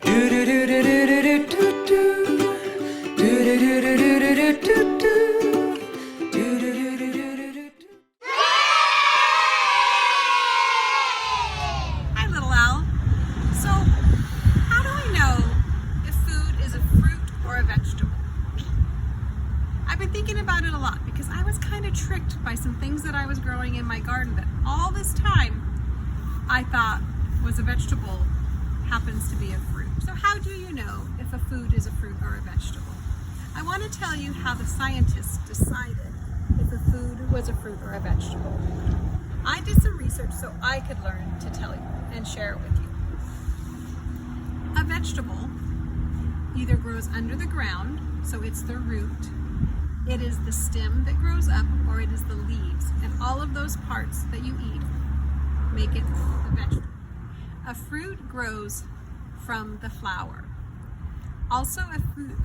Hi, little owl. So, how do we know if food is a fruit or a vegetable? I've been thinking about it a lot because I was kind of tricked by some things that I was growing in my garden that all this time I thought was a vegetable happens to be a fruit. So how do you know if a food is a fruit or a vegetable? I want to tell you how the scientists decided if a food was a fruit or a vegetable. I did some research so I could learn to tell you and share it with you. A vegetable either grows under the ground, so it's the root, it is the stem that grows up, or it is the leaves, and all of those parts that you eat make it a vegetable. A fruit grows from the flower. Also,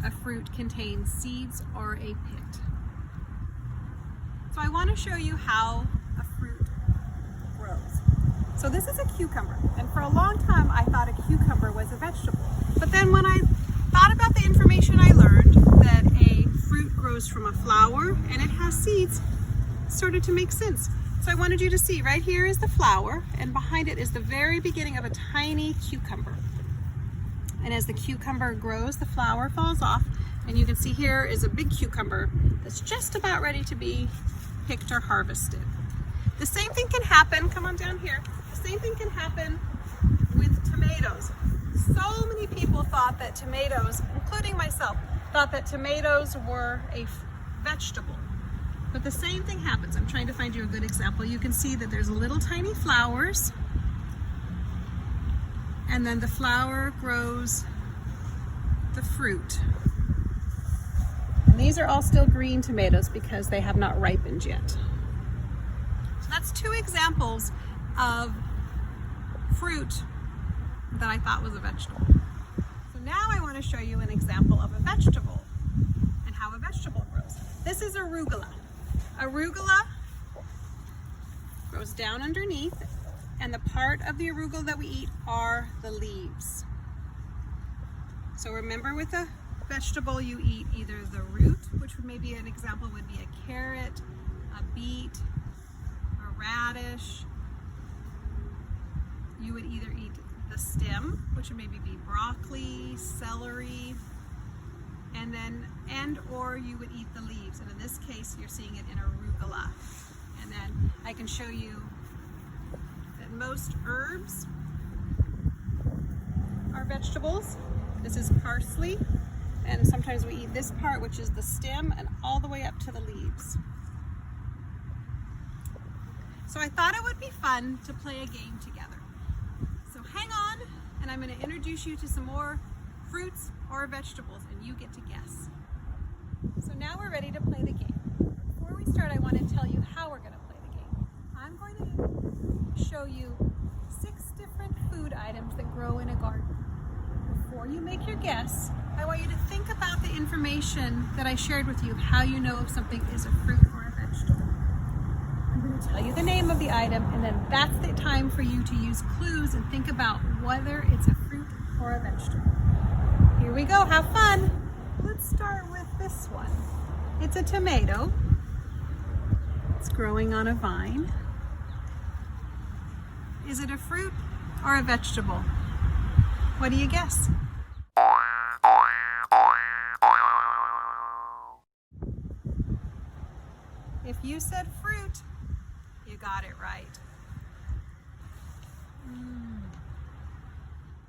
a fruit contains seeds or a pit. So I want to show you how a fruit grows. So this is a cucumber, and for a long time I thought a cucumber was a vegetable. But then when I thought about the information I learned that a fruit grows from a flower and it has seeds, it started to make sense. So I wanted you to see, right here is the flower, and behind it is the very beginning of a tiny cucumber. And as the cucumber grows, the flower falls off, and you can see here is a big cucumber that's just about ready to be picked or harvested. The same thing can happen, come on down here, the same thing can happen with tomatoes. So many people thought that tomatoes, including myself, thought that tomatoes were a vegetable. But the same thing happens. I'm trying to find you a good example. You can see that there's little tiny flowers, and then the flower grows the fruit. And these are all still green tomatoes because they have not ripened yet. So that's two examples of fruit that I thought was a vegetable. So now I want to show you an example of a vegetable and how a vegetable grows. This is arugula. Arugula grows down underneath, and the part of the arugula that we eat are the leaves. So remember, with a vegetable you eat either the root, which would maybe an example would be a carrot, a beet, a radish. You would either eat the stem, which would maybe be broccoli, celery, or you would eat the leaves. And in this case, you're seeing it in arugula. And then I can show you that most herbs are vegetables. This is parsley, and sometimes we eat this part, which is the stem, and all the way up to the leaves. So I thought it would be fun to play a game together. So hang on, and I'm going to introduce you to some more fruits or vegetables, and you get to guess. So now we're ready to play the game. Before we start, I want to tell you how we're going to play the game. I'm going to show you 6 different food items that grow in a garden. Before you make your guess, I want you to think about the information that I shared with you of how you know if something is a fruit or a vegetable. I'm going to tell you the name of the item, and then that's the time for you to use clues and think about whether it's a fruit or a vegetable. Here we go, have fun. Let's start with this one. It's a tomato. It's growing on a vine. Is it a fruit or a vegetable? What do you guess? If you said fruit, you got it right.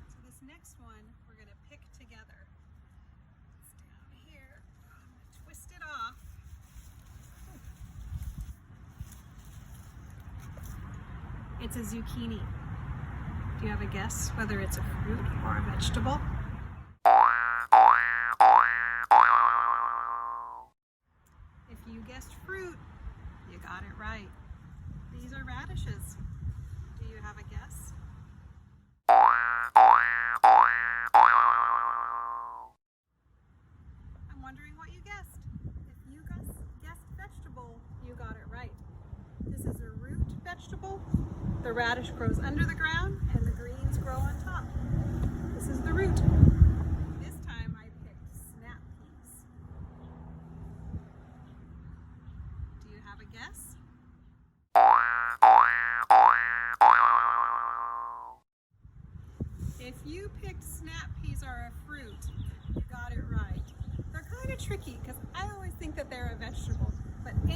So this next one we're going to pick together. It's down here. I'm going to twist it off. It's a zucchini. Do you have a guess whether it's a fruit or a vegetable? If you guessed fruit, you got it right. These are radishes. Do you have a guess? I'm wondering what you guessed. If you guessed vegetable, you got it right. This is a root vegetable. The radish grows under the ground and the greens grow on top. This is the root.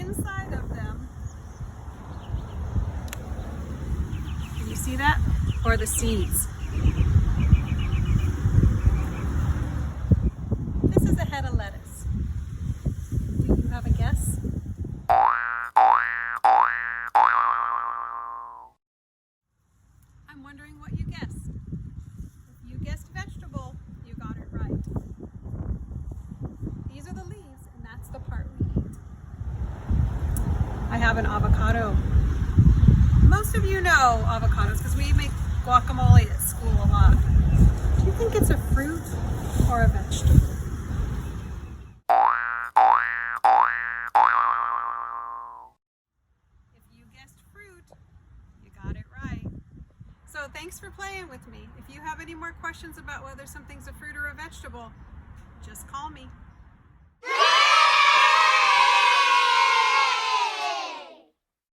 inside of them. Can you see that? Or the seeds. This is a head of lettuce. Do you have a guess? I'm wondering what you guessed. If you guessed vegetable, you got it right. These are the leaves, and that's the part we eat. I have an avocado. Most of you know avocados because we make guacamole at school a lot. Do you think it's a fruit or a vegetable? If you guessed fruit, you got it right. So thanks for playing with me. If you have any more questions about whether something's a fruit or a vegetable, just call me.